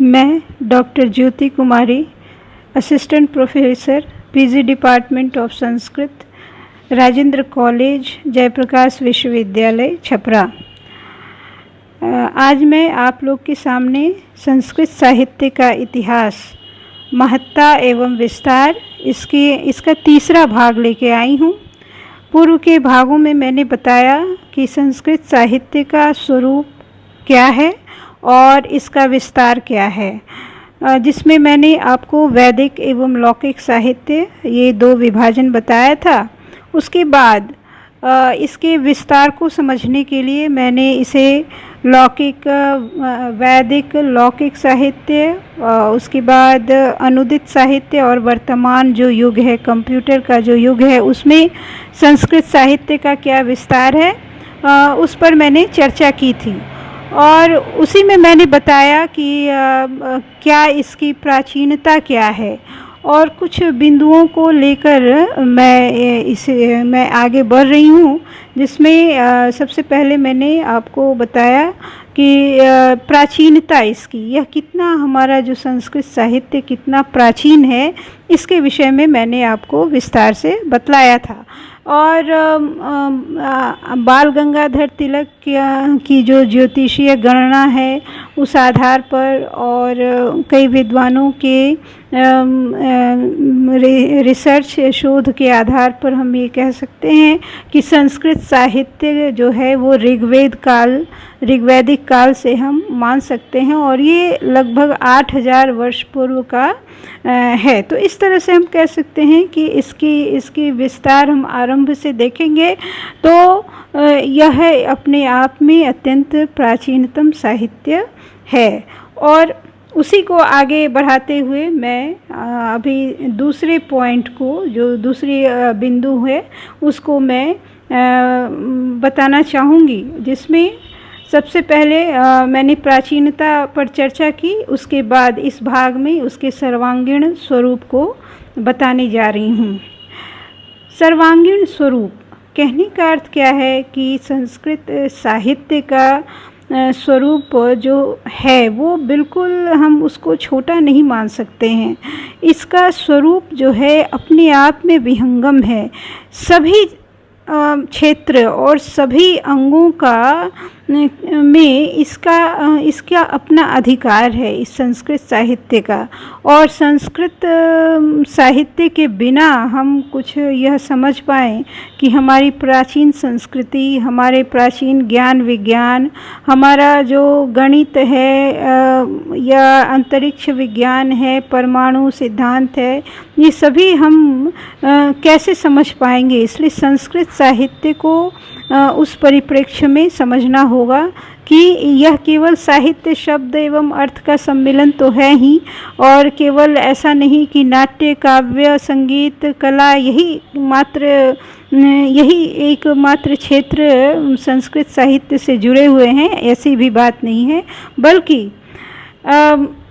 मैं doctor Jyoti Kumari, assistant professor PG department of Sanskrit, Rajendra college, Jayaprakash विश्वविद्यालय, छपरा। आज मैं आप लोग के सामने संस्कृत साहित्य का इतिहास, महत्ता एवं विस्तार इसका तीसरा भाग लेके आई हूँ। पूर्व के भागों में मैंने बताया कि संस्कृत साहित्य का स्वरूप क्या है और इसका विस्तार क्या है, जिसमें मैंने आपको वैदिक एवं लौकिक साहित्य ये दो विभाजन बताया था। उसके बाद इसके विस्तार को समझने के लिए मैंने इसे वैदिक लौकिक साहित्य, उसके बाद अनुदित साहित्य और वर्तमान जो युग है, कंप्यूटर का जो युग है, उसमें संस्कृत साहित्य का क्या विस्तार है, उस पर मैंने चर्चा की थी। और उसी में मैंने बताया कि क्या इसकी प्राचीनता क्या है, और कुछ बिंदुओं को लेकर मैं आगे बढ़ रही हूँ, जिसमें सबसे पहले मैंने आपको बताया कि प्राचीनता इसकी, यह कितना हमारा जो संस्कृत साहित्य कितना प्राचीन है, इसके विषय में मैंने आपको विस्तार से बतलाया था। और बाल गंगाधर तिलक की जो ज्योतिषीय गणना है, उस आधार पर और कई विद्वानों के रिसर्च शोध के आधार पर हम ये कह सकते हैं कि संस्कृत साहित्य जो है वो ऋग्वैदिक काल से हम मान सकते हैं, और ये लगभग 8000 वर्ष पूर्व का है। तो इस तरह से हम कह सकते हैं कि इसकी विस्तार हम आरंभ से देखेंगे तो यह अपने आप में अत्यंत प्राचीनतम साहित्य है। और उसी को आगे बढ़ाते हुए मैं अभी दूसरे पॉइंट को, जो दूसरी बिंदु है, उसको मैं बताना चाहूँगी, जिसमें सबसे पहले मैंने प्राचीनता पर चर्चा की। उसके बाद इस भाग में उसके सर्वांगीण स्वरूप को बताने जा रही हूँ। सर्वांगीण स्वरूप कहने का अर्थ क्या है कि संस्कृत साहित्य का स्वरूप जो है वो बिल्कुल हम उसको छोटा नहीं मान सकते हैं। इसका स्वरूप जो है अपने आप में विहंगम है। सभी क्षेत्र और सभी अंगों का में इसका अपना अधिकार है, इस संस्कृत साहित्य का। और संस्कृत साहित्य के बिना हम कुछ यह समझ पाएँ कि हमारी प्राचीन संस्कृति, हमारे प्राचीन ज्ञान विज्ञान, हमारा जो गणित है या अंतरिक्ष विज्ञान है, परमाणु सिद्धांत है, ये सभी हम कैसे समझ पाएंगे। इसलिए संस्कृत साहित्य को उस परिप्रेक्ष्य में समझना होगा कि यह केवल साहित्य शब्द एवं अर्थ का सम्मिलन तो है ही, और केवल ऐसा नहीं कि नाट्य, काव्य, संगीत, कला यही एकमात्र क्षेत्र संस्कृत साहित्य से जुड़े हुए हैं, ऐसी भी बात नहीं है। बल्कि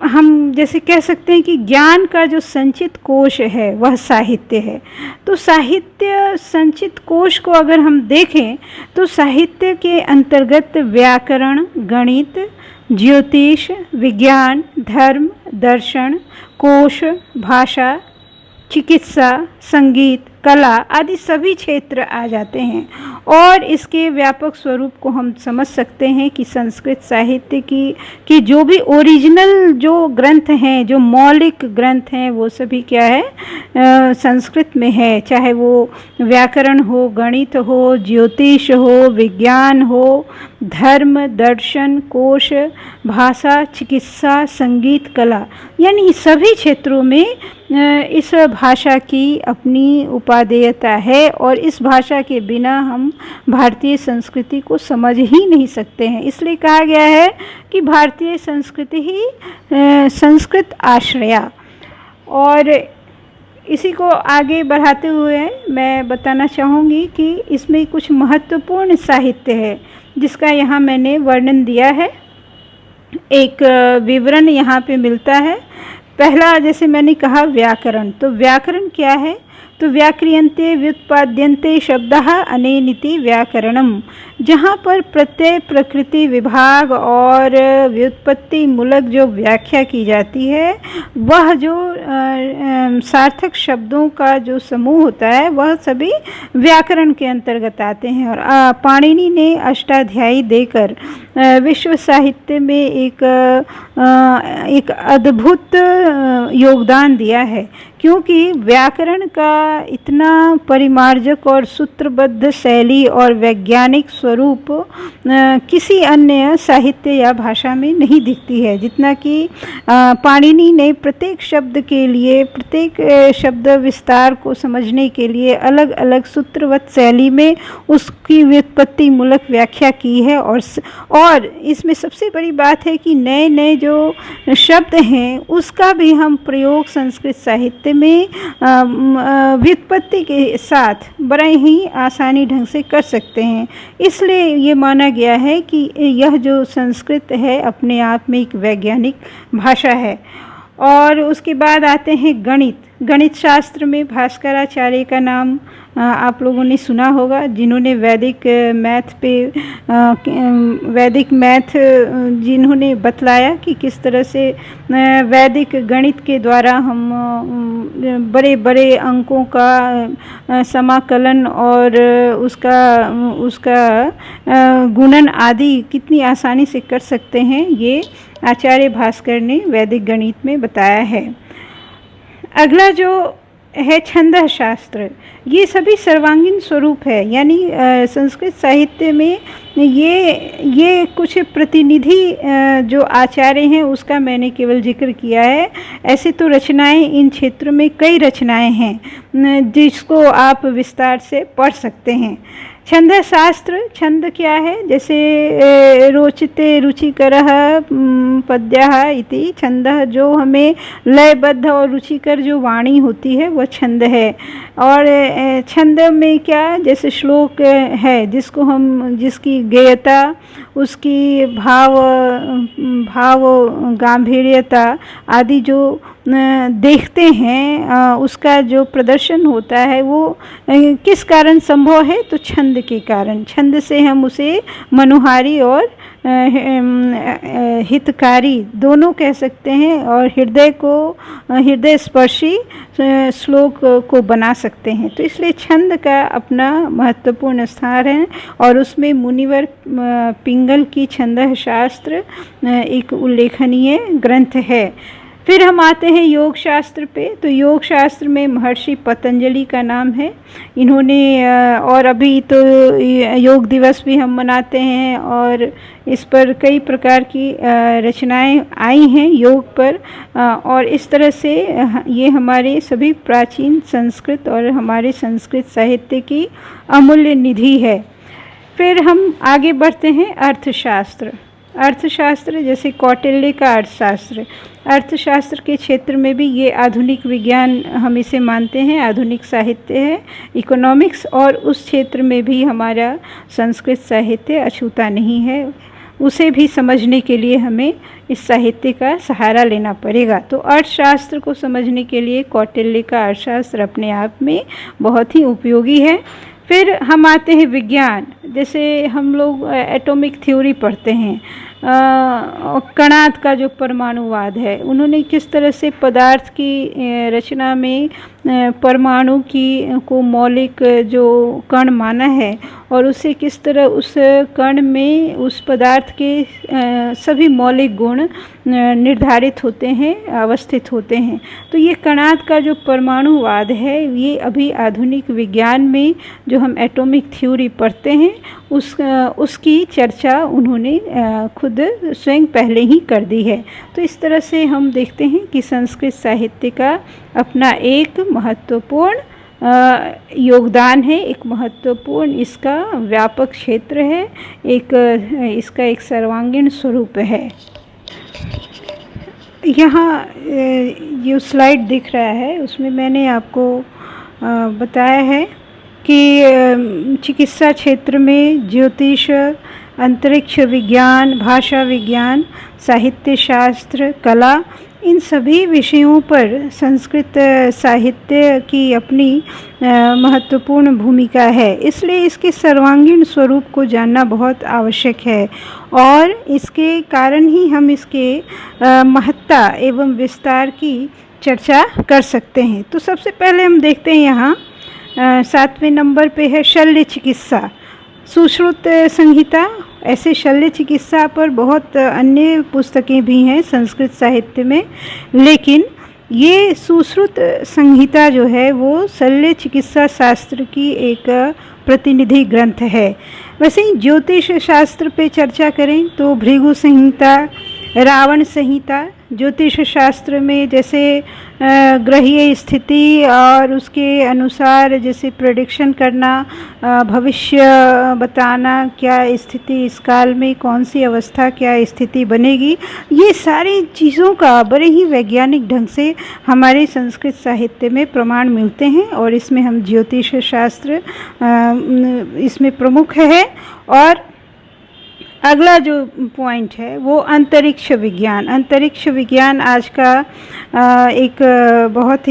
हम जैसे कह सकते हैं कि ज्ञान का जो संचित कोश है वह साहित्य है। तो साहित्य संचित कोश को अगर हम देखें तो साहित्य के अंतर्गत व्याकरण, गणित, ज्योतिष, विज्ञान, धर्म, दर्शन, कोश, भाषा, चिकित्सा, संगीत, कला आदि सभी क्षेत्र आ जाते हैं। और इसके व्यापक स्वरूप को हम समझ सकते हैं कि संस्कृत साहित्य की जो भी ओरिजिनल जो ग्रंथ हैं, जो मौलिक ग्रंथ हैं, वो सभी क्या है, संस्कृत में है। चाहे वो व्याकरण हो, गणित हो, ज्योतिष हो, विज्ञान हो, धर्म, दर्शन, कोश, भाषा, चिकित्सा, संगीत, कला, यानी सभी क्षेत्रों में इस भाषा की अपनी उपादेयता है। और इस भाषा के बिना हम भारतीय संस्कृति को समझ ही नहीं सकते हैं। इसलिए कहा गया है कि भारतीय संस्कृति ही संस्कृत आश्रया। और इसी को आगे बढ़ाते हुए मैं बताना चाहूँगी कि इसमें कुछ महत्वपूर्ण साहित्य है जिसका यहाँ मैंने वर्णन दिया है। एक विवरण यहाँ पे मिलता है। पहला, जैसे मैंने कहा, व्याकरण। तो व्याकरण क्या है? तो तो व्याक्रियन्ते व्युत्पाद्यन्ते शब्दः अनेनिति व्याकरणम, जहाँ पर प्रत्यय, प्रकृति, विभाग और व्युत्पत्ति मूलक जो व्याख्या की जाती है, वह जो सार्थक शब्दों का जो समूह होता है वह सभी व्याकरण के अंतर्गत आते हैं। और पाणिनि ने अष्टाध्यायी देकर विश्व साहित्य में एक अद्भुत योगदान दिया है, क्योंकि व्याकरण का इतना परिमार्जक और सूत्रबद्ध शैली और वैज्ञानिक स्वरूप किसी अन्य साहित्य या भाषा में नहीं दिखती है, जितना कि पाणिनि ने प्रत्येक शब्द के लिए, प्रत्येक शब्द विस्तार को समझने के लिए अलग अलग सूत्रवत शैली में उसकी व्युत्पत्ति मूलक व्याख्या की है। और इसमें सबसे बड़ी बात है कि नए नए जो शब्द हैं उसका भी हम प्रयोग संस्कृत साहित्य में व्युत्पत्ति के साथ बड़े ही आसानी ढंग से कर सकते हैं। इसलिए ये माना गया है कि यह जो संस्कृत है अपने आप में एक वैज्ञानिक भाषा है। और उसके बाद आते हैं गणित। गणित शास्त्र में भास्कराचार्य का नाम आप लोगों ने सुना होगा, जिन्होंने वैदिक मैथ जिन्होंने बतलाया कि किस तरह से वैदिक गणित के द्वारा हम बड़े बड़े अंकों का समाकलन और उसका गुणन आदि कितनी आसानी से कर सकते हैं, ये आचार्य भास्कर ने वैदिक गणित में बताया है। अगला जो है छंद शास्त्र, ये सभी सर्वांगीण स्वरूप है, यानी संस्कृत साहित्य में ये कुछ प्रतिनिधि जो आचार्य हैं उसका मैंने केवल जिक्र किया है। ऐसे तो रचनाएं, इन क्षेत्र में कई रचनाएं हैं जिसको आप विस्तार से पढ़ सकते हैं। छंद शास्त्र, छंद क्या है, जैसे रोचते रुचिकरः पद्यः इति छंदः, जो हमें लयबद्ध और रुचिकर जो वाणी होती है वह छंद है। और छंद में क्या, जैसे श्लोक है जिसकी गेयता, उसकी भाव गांभीर्यता आदि जो देखते हैं, उसका जो प्रदर्शन होता है वो किस कारण संभव है, तो छंद के कारण। छंद से हम उसे मनोहारी और हितकारी दोनों कह सकते हैं, और हृदय स्पर्शी श्लोक को बना सकते हैं। तो इसलिए छंद का अपना महत्वपूर्ण स्थान है, और उसमें मुनिवर पिंगल की छंद शास्त्र एक उल्लेखनीय ग्रंथ है। फिर हम आते हैं योग शास्त्र पे। तो योग शास्त्र में महर्षि पतंजलि का नाम है। इन्होंने और अभी तो योग दिवस भी हम मनाते हैं, और इस पर कई प्रकार की रचनाएं आई हैं योग पर, और इस तरह से ये हमारे सभी प्राचीन संस्कृत और हमारे संस्कृत साहित्य की अमूल्य निधि है। फिर हम आगे बढ़ते हैं अर्थशास्त्र। अर्थशास्त्र जैसे कौटिल्य का अर्थशास्त्र, अर्थशास्त्र के क्षेत्र में भी ये आधुनिक विज्ञान हम इसे मानते हैं, आधुनिक साहित्य है इकोनॉमिक्स, और उस क्षेत्र में भी हमारा संस्कृत साहित्य अछूता नहीं है। उसे भी समझने के लिए हमें इस साहित्य का सहारा लेना पड़ेगा। तो अर्थशास्त्र को समझने के लिए कौटिल्य का अर्थशास्त्र अपने आप में बहुत ही उपयोगी है। फिर हम आते हैं विज्ञान। जैसे हम लोग एटॉमिक थ्योरी पढ़ते हैं, कणाद का जो परमाणुवाद है, उन्होंने किस तरह से पदार्थ की रचना में परमाणु को मौलिक जो कण माना है, और उसे किस तरह उस कण में उस पदार्थ के सभी मौलिक गुण निर्धारित होते हैं, अवस्थित होते हैं। तो ये कणाद का जो परमाणुवाद है, ये अभी आधुनिक विज्ञान में जो हम एटॉमिक थ्योरी पढ़ते हैं उसकी चर्चा उन्होंने खुद स्वयं पहले ही कर दी है। तो इस तरह से हम देखते हैं कि संस्कृत साहित्य का अपना एक महत्वपूर्ण योगदान है, एक महत्वपूर्ण इसका व्यापक क्षेत्र है, इसका एक सर्वांगीण स्वरूप है। यहाँ जो स्लाइड दिख रहा है उसमें मैंने आपको बताया है कि चिकित्सा क्षेत्र में ज्योतिष, अंतरिक्ष विज्ञान, भाषा विज्ञान, साहित्य शास्त्र, कला इन सभी विषयों पर संस्कृत साहित्य की अपनी महत्वपूर्ण भूमिका है, इसलिए इसके सर्वांगीण स्वरूप को जानना बहुत आवश्यक है और इसके कारण ही हम इसके महत्ता एवं विस्तार की चर्चा कर सकते हैं। तो सबसे पहले हम देखते हैं यहाँ 7वें नंबर पे है शल्य चिकित्सा। सुश्रुत संहिता, ऐसे शल्य चिकित्सा पर बहुत अन्य पुस्तकें भी हैं संस्कृत साहित्य में, लेकिन ये सुश्रुत संहिता जो है वो शल्य चिकित्सा शास्त्र की एक प्रतिनिधि ग्रंथ है। वैसे ही ज्योतिष शास्त्र पे चर्चा करें तो भृगु संहिता, रावण संहिता, ज्योतिष शास्त्र में जैसे ग्रहीय स्थिति और उसके अनुसार जैसे प्रेडिक्शन करना, भविष्य बताना, क्या स्थिति इस काल में कौन सी अवस्था क्या स्थिति बनेगी, ये सारी चीज़ों का बड़े ही वैज्ञानिक ढंग से हमारे संस्कृत साहित्य में प्रमाण मिलते हैं और इसमें हम ज्योतिष शास्त्र इसमें प्रमुख है। और अगला जो पॉइंट है वो अंतरिक्ष विज्ञान। अंतरिक्ष विज्ञान आज का एक बहुत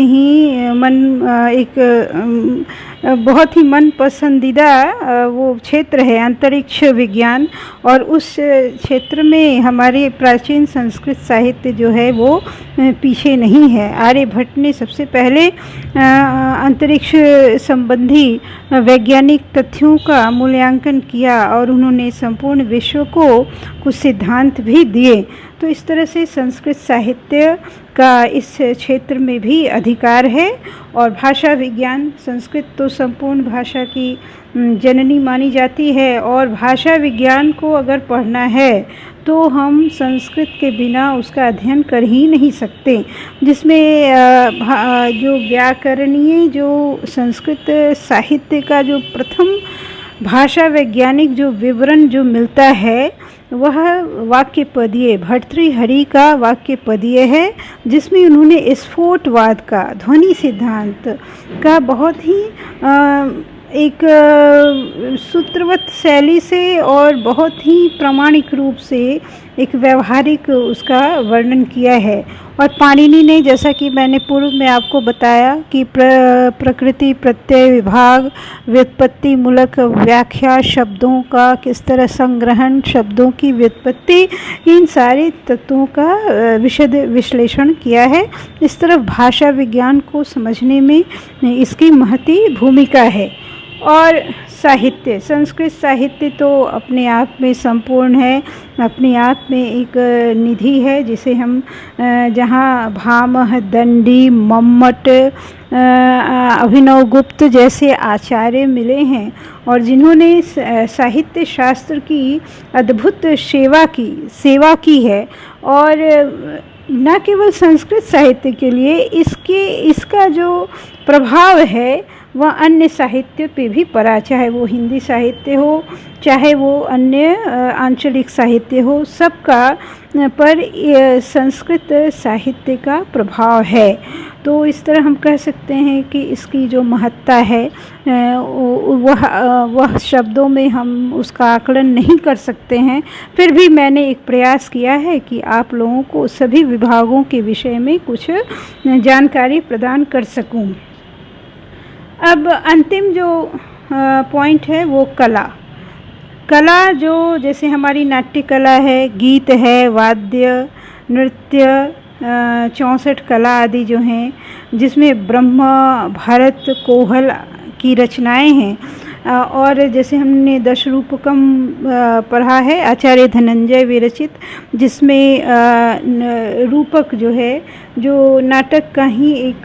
ही मन पसंदीदा वो क्षेत्र है अंतरिक्ष विज्ञान, और उस क्षेत्र में हमारे प्राचीन संस्कृत साहित्य जो है वो पीछे नहीं है। आर्यभट्ट ने सबसे पहले अंतरिक्ष संबंधी वैज्ञानिक तथ्यों का मूल्यांकन किया और उन्होंने संपूर्ण विश्व को कुछ सिद्धांत भी दिए। तो इस तरह से संस्कृत साहित्य का इस क्षेत्र में भी अधिकार है। और भाषा विज्ञान, संस्कृत तो संपूर्ण भाषा की जननी मानी जाती है और भाषा विज्ञान को अगर पढ़ना है तो हम संस्कृत के बिना उसका अध्ययन कर ही नहीं सकते, जिसमें जो व्याकरणीय जो संस्कृत साहित्य का जो प्रथम भाषा वैज्ञानिक जो विवरण जो मिलता है वह वाक्यपदीय भर्तृहरि का वाक्यपदीय है, जिसमें उन्होंने स्फोटवाद का, ध्वनि सिद्धांत का बहुत ही एक सूत्रवत शैली से और बहुत ही प्रामाणिक रूप से एक व्यवहारिक उसका वर्णन किया है। और पाणिनि ने, जैसा कि मैंने पूर्व में आपको बताया कि प्रकृति प्रत्यय विभाग, व्युत्पत्ति मूलक व्याख्या, शब्दों का किस तरह संग्रहण, शब्दों की व्युत्पत्ति, इन सारे तत्वों का विशद विश्लेषण किया है। इस तरह भाषा विज्ञान को समझने में इसकी महती भूमिका है। और साहित्य, संस्कृत साहित्य तो अपने आप में संपूर्ण है, अपने आप में एक निधि है, जिसे हम जहाँ भामह, दंडी, मम्मट, अभिनव गुप्त जैसे आचार्य मिले हैं और जिन्होंने साहित्य शास्त्र की अद्भुत सेवा की है, और न केवल संस्कृत साहित्य के लिए इसका जो प्रभाव है वह अन्य साहित्य पे भी पड़ा, चाहे वो हिंदी साहित्य हो, चाहे वो अन्य आंचलिक साहित्य हो, सबका पर संस्कृत साहित्य का प्रभाव है। तो इस तरह हम कह सकते हैं कि इसकी जो महत्ता है वह शब्दों में हम उसका आकलन नहीं कर सकते हैं। फिर भी मैंने एक प्रयास किया है कि आप लोगों को सभी विभागों के विषय में कुछ जानकारी प्रदान कर सकूं। अब अंतिम जो पॉइंट है वो कला जो जैसे हमारी नाट्य कला है, गीत है, वाद्य, नृत्य, 64 कला आदि जो हैं, जिसमें ब्रह्म, भरत, कोहल की रचनाएं हैं। और जैसे हमने दशरूपकम पढ़ा है आचार्य धनंजय विरचित, जिसमें रूपक जो है, जो नाटक का ही एक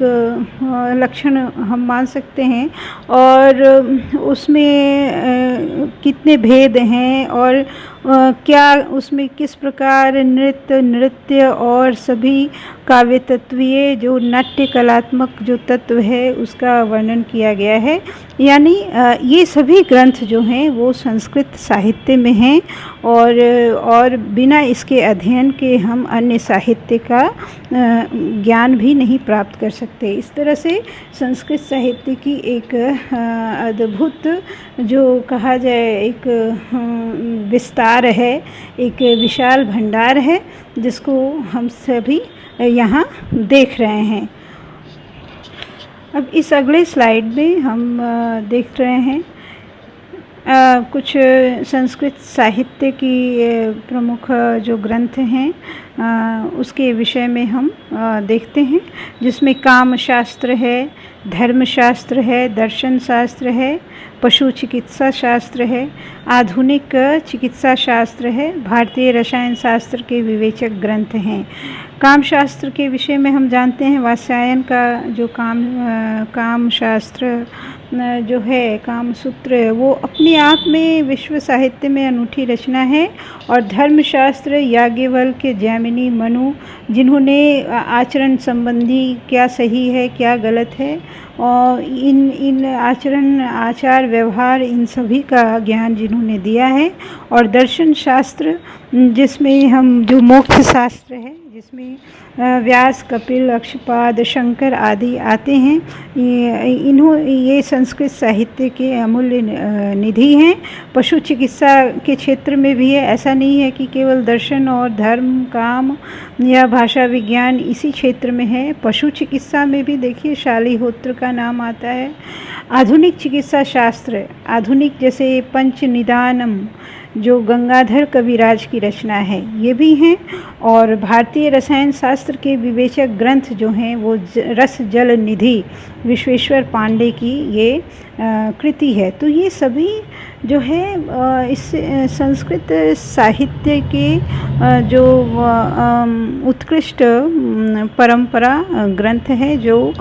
लक्षण हम मान सकते हैं, और उसमें कितने भेद हैं और क्या उसमें किस प्रकार नृत्य और सभी काव्य तत्वीय जो नाट्य कलात्मक जो तत्व है उसका वर्णन किया गया है। यानी ये सभी ग्रंथ जो हैं वो संस्कृत साहित्य में हैं, और बिना इसके अध्ययन के हम अन्य साहित्य का ज्ञान भी नहीं प्राप्त कर सकते। इस तरह से संस्कृत साहित्य की एक अद्भुत जो कहा जाए एक विस्तार है, एक विशाल भंडार है, जिसको हम सभी यहाँ देख रहे हैं। अब इस अगले स्लाइड में हम देख रहे हैं कुछ संस्कृत साहित्य की प्रमुख जो ग्रंथ हैं उसके विषय में हम देखते हैं, जिसमें काम शास्त्र है, धर्मशास्त्र है, दर्शन शास्त्र है, पशु चिकित्सा शास्त्र है, आधुनिक चिकित्सा शास्त्र है, भारतीय रसायन शास्त्र के विवेचक ग्रंथ हैं। काम शास्त्र के विषय में हम जानते हैं वात्स्यायन का जो काम शास्त्र जो है, काम सूत्र, वो अपने आप में विश्व साहित्य में अनूठी रचना है। और धर्मशास्त्र याज्ञवल्क्य, जैमिनी, मनु, जिन्होंने आचरण संबंधी क्या सही है क्या गलत है और इन आचार व्यवहार इन सभी का ज्ञान जिन्होंने दिया है। और दर्शन शास्त्र जिसमें हम जो मोक्ष शास्त्र है, जिसमें व्यास, कपिल, अक्षपाद, शंकर आदि आते हैं, ये संस्कृत साहित्य के अमूल्य निधि हैं। पशु चिकित्सा के क्षेत्र में भी है, ऐसा नहीं है कि केवल दर्शन और धर्म, काम या भाषा विज्ञान इसी क्षेत्र में है। पशु चिकित्सा में भी देखिए शालिहोत्र का नाम आता है। आधुनिक चिकित्सा शास्त्र, आधुनिक जैसे पंचनिदानम जो गंगाधर कविराज की रचना है, ये भी हैं। और भारतीय रसायन शास्त्र के विवेचक ग्रंथ जो हैं वो रस जल निधि विश्वेश्वर पांडे की ये कृति है। तो ये सभी जो है इस संस्कृत साहित्य के जो उत्कृष्ट परंपरा ग्रंथ है, जो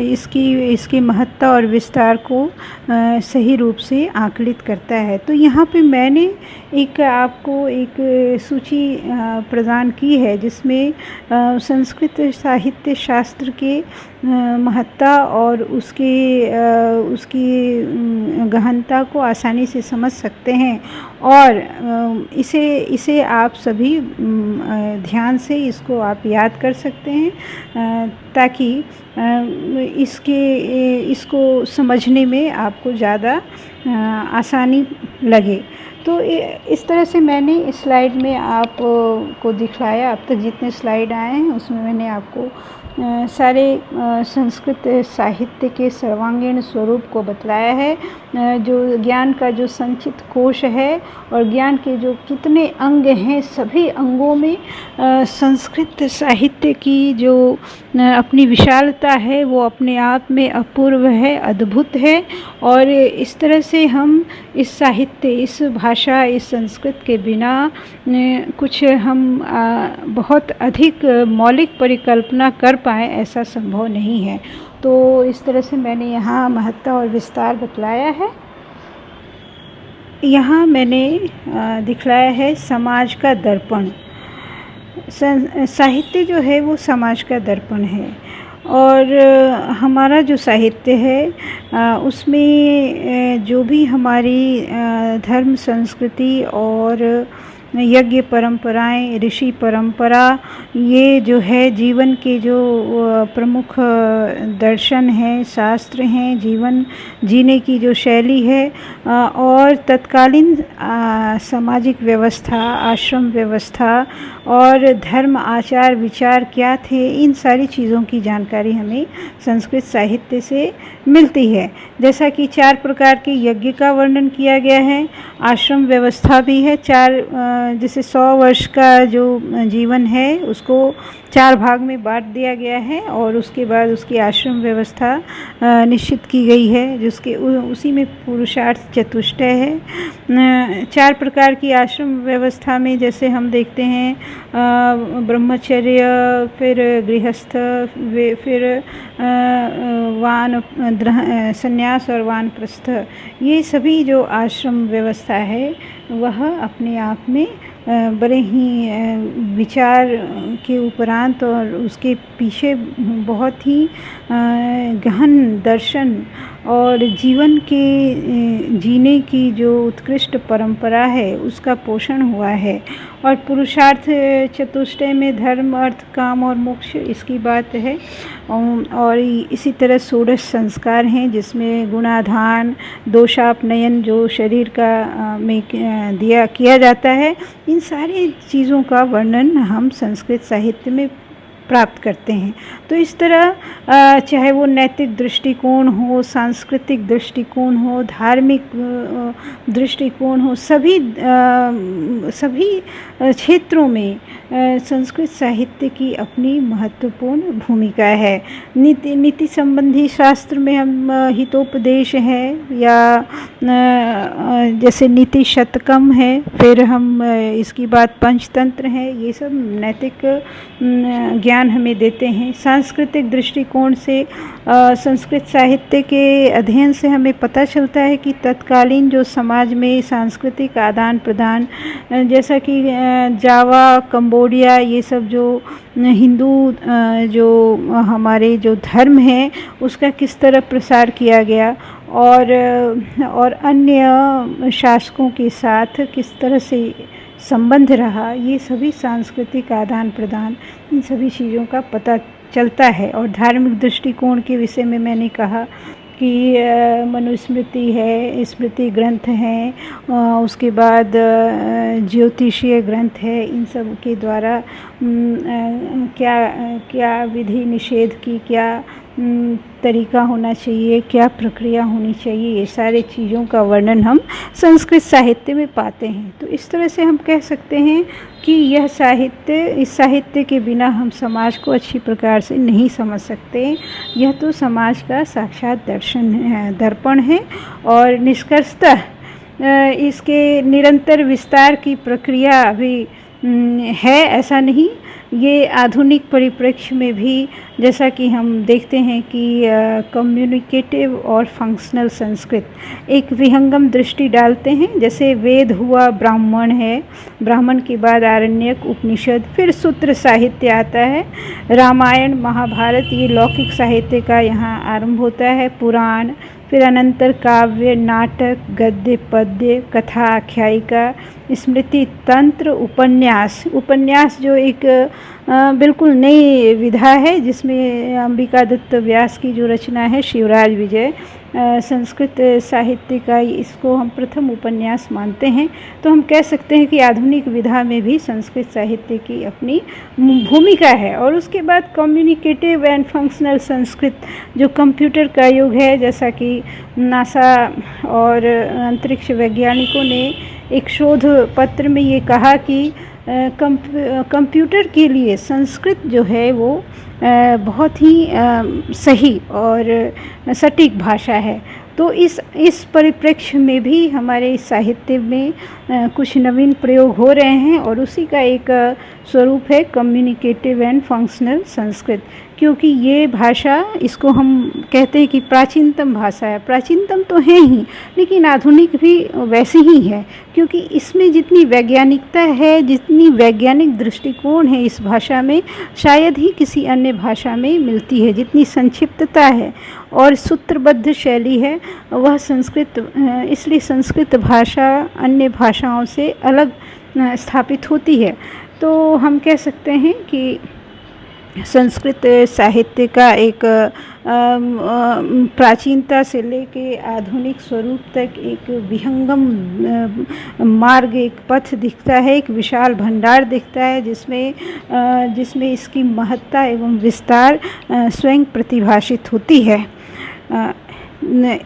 इसकी महत्ता और विस्तार को सही रूप से आकलित करता है। तो यहाँ पे मैंने आपको एक सूची प्रदान की है, जिसमें संस्कृत साहित्य शास्त्र के महत्ता और उसकी गहनता को आसानी से समझ सकते हैं। और इसे आप सभी ध्यान से इसको आप याद कर सकते हैं, ताकि इसको समझने में आपको ज़्यादा आसानी लगे। तो इस तरह से मैंने इस स्लाइड में आपको दिखलाया। अब तक जितने स्लाइड आए हैं उसमें मैंने आपको सारे संस्कृत साहित्य के सर्वांगीण स्वरूप को बतलाया है। जो ज्ञान का जो संचित कोश है और ज्ञान के जो कितने अंग हैं, सभी अंगों में संस्कृत साहित्य की जो अपनी विशालता है वो अपने आप में अपूर्व है, अद्भुत है। और इस तरह से हम इस साहित्य, इस भाषा, इस संस्कृत के बिना कुछ हम बहुत अधिक मौलिक परिकल्पना कर पाए, ऐसा संभव नहीं है। तो इस तरह से मैंने यहाँ महत्ता और विस्तार बतलाया है। यहाँ मैंने दिखलाया है समाज का दर्पण। साहित्य जो है वो समाज का दर्पण है। और हमारा जो साहित्य है उसमें जो भी हमारी धर्म, संस्कृति और यज्ञ परंपराएं, ऋषि परंपरा, ये जो है जीवन के जो प्रमुख दर्शन हैं, शास्त्र हैं, जीवन जीने की जो शैली है और तत्कालीन सामाजिक व्यवस्था, आश्रम व्यवस्था और धर्म, आचार, विचार क्या थे, इन सारी चीज़ों की जानकारी हमें संस्कृत साहित्य से मिलती है। जैसा कि 4 प्रकार के यज्ञ का वर्णन किया गया है, आश्रम व्यवस्था भी है। जैसे 100 वर्ष का जो जीवन है उसको 4 भाग में बांट दिया गया है और उसके बाद उसकी आश्रम व्यवस्था निश्चित की गई है, जिसके उसी में पुरुषार्थ चतुष्टय है। 4 प्रकार की आश्रम व्यवस्था में जैसे हम देखते हैं ब्रह्मचर्य, फिर गृहस्थ, फिर संन्यास और वानप्रस्थ, ये सभी जो आश्रम व्यवस्था है वह अपने आप में बड़े ही विचार के उपरांत और उसके पीछे बहुत ही गहन दर्शन और जीवन के जीने की जो उत्कृष्ट परंपरा है उसका पोषण हुआ है। और पुरुषार्थ चतुष्टय में धर्म, अर्थ, काम और मोक्ष, इसकी बात है। और इसी तरह 16 संस्कार हैं, जिसमें गुणाधान, दोषापनयन जो शरीर का में किया जाता है, इन सारी चीज़ों का वर्णन हम संस्कृत साहित्य में प्राप्त करते हैं। तो इस तरह चाहे वो नैतिक दृष्टिकोण हो, सांस्कृतिक दृष्टिकोण हो, धार्मिक दृष्टिकोण हो, सभी क्षेत्रों में संस्कृत साहित्य की अपनी महत्वपूर्ण भूमिका है। नीति संबंधी शास्त्र में हम हितोपदेश है या जैसे नीति शतकम है, फिर हम इसकी बात पंचतंत्र है, ये सब नैतिक ज्ञान हमें देते हैं। सांस्कृतिक दृष्टिकोण से संस्कृत साहित्य के अध्ययन से हमें पता चलता है कि तत्कालीन जो समाज में सांस्कृतिक आदान प्रदान, जैसा कि जावा, कंबोडिया, ये सब जो हिंदू जो हमारे जो धर्म है उसका किस तरह प्रसार किया गया और अन्य शासकों के साथ किस तरह से संबंध रहा, ये सभी सांस्कृतिक आदान प्रदान, इन सभी चीज़ों का पता चलता है। और धार्मिक दृष्टिकोण के विषय में मैंने कहा कि मनुस्मृति है, स्मृति ग्रंथ हैं, उसके बाद ज्योतिषीय ग्रंथ है, इन सब के द्वारा क्या विधि निषेध की क्या तरीका होना चाहिए, क्या प्रक्रिया होनी चाहिए, ये सारे चीज़ों का वर्णन हम संस्कृत साहित्य में पाते हैं। तो इस तरह से हम कह सकते हैं कि यह साहित्य, इस साहित्य के बिना हम समाज को अच्छी प्रकार से नहीं समझ सकते। यह तो समाज का साक्षात दर्पण है और निष्कर्षतः इसके निरंतर विस्तार की प्रक्रिया अभी है, ऐसा नहीं। ये आधुनिक परिप्रेक्ष्य में भी, जैसा कि हम देखते हैं कि कम्युनिकेटिव और फंक्शनल संस्कृत एक विहंगम दृष्टि डालते हैं। जैसे वेद हुआ, ब्राह्मण है, ब्राह्मण के बाद आरण्यक, उपनिषद, फिर सूत्र साहित्य आता है, रामायण, महाभारत, ये लौकिक साहित्य का यहाँ आरंभ होता है, पुराण, फिर अनंतर काव्य, नाटक, गद्य, पद्य, कथा, आख्यायिका, स्मृति, तंत्र, उपन्यास जो एक बिल्कुल नई विधा है, जिसमें अंबिका दत्त व्यास की जो रचना है शिवराज विजय, संस्कृत साहित्य का इसको हम प्रथम उपन्यास मानते हैं। तो हम कह सकते हैं कि आधुनिक विधा में भी संस्कृत साहित्य की अपनी भूमिका है। और उसके बाद कम्युनिकेटिव एंड फंक्शनल संस्कृत जो कंप्यूटर का युग है, जैसा कि नासा और अंतरिक्ष वैज्ञानिकों ने एक शोध पत्र में ये कहा कि कंप्यूटर के लिए संस्कृत जो है वो बहुत ही सही और सटीक भाषा है। तो इस परिप्रेक्ष्य में भी हमारे साहित्य में कुछ नवीन प्रयोग हो रहे हैं और उसी का एक स्वरूप है कम्युनिकेटिव एंड फंक्शनल संस्कृत। क्योंकि ये भाषा, इसको हम कहते हैं कि प्राचीनतम भाषा है। प्राचीनतम तो है ही, लेकिन आधुनिक भी वैसे ही है, क्योंकि इसमें जितनी वैज्ञानिकता है, जितनी वैज्ञानिक दृष्टिकोण है इस भाषा में, शायद ही किसी अन्य भाषा में मिलती है। जितनी संक्षिप्तता है और सूत्रबद्ध शैली है वह संस्कृत, इसलिए संस्कृत भाषा अन्य भाषाओं से अलग स्थापित होती है। तो हम कह सकते हैं कि संस्कृत साहित्य का एक प्राचीनता से लेके आधुनिक स्वरूप तक एक विहंगम मार्ग, एक पथ दिखता है, एक विशाल भंडार दिखता है, जिसमें इसकी महत्ता एवं विस्तार स्वयं प्रतिभाषित होती है।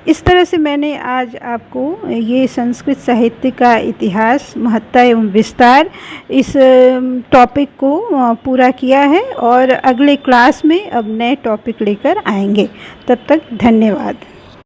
इस तरह से मैंने आज आपको ये संस्कृत साहित्य का इतिहास, महत्ता एवं विस्तार, इस टॉपिक को पूरा किया है और अगले क्लास में अब नए टॉपिक लेकर आएंगे। तब तक धन्यवाद।